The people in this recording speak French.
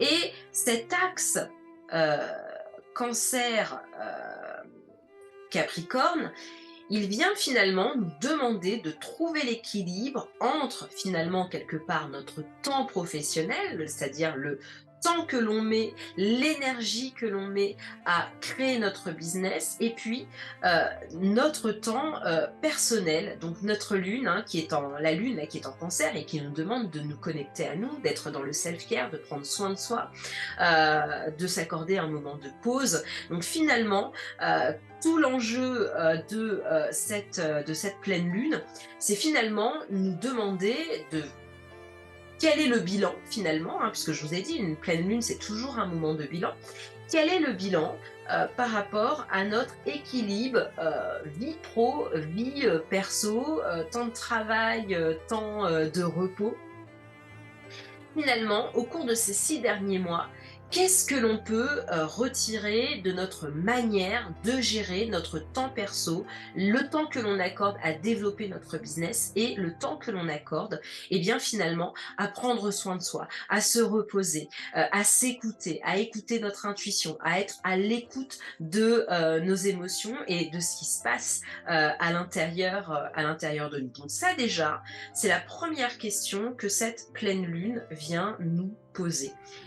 Et cet axe euh, Cancer Capricorne, il vient finalement nous demander de trouver l'équilibre entre finalement quelque part notre temps professionnel, c'est-à-dire le temps que l'on met, l'énergie que l'on met à créer notre business, et puis notre temps personnel, donc notre lune, hein, qui est en la lune là, qui est en cancer et qui nous demande de nous connecter à nous, d'être dans le self-care, de prendre soin de soi, de s'accorder un moment de pause. Donc finalement, tout l'enjeu de cette pleine lune, c'est finalement nous demander de quel est le bilan finalement, hein, puisque je vous ai dit, une pleine lune, c'est toujours un moment de bilan. Quel est le bilan par rapport à notre équilibre vie pro, vie perso, temps de travail, temps de repos. Finalement, au cours de ces 6 derniers mois, qu'est-ce que l'on peut retirer de notre manière de gérer notre temps perso, le temps que l'on accorde à développer notre business et le temps que l'on accorde, eh bien finalement, à prendre soin de soi, à se reposer, à s'écouter, à écouter notre intuition, à être à l'écoute de nos émotions et de ce qui se passe à l'intérieur de nous. Donc ça déjà, c'est la première question que cette pleine lune vient nous poser.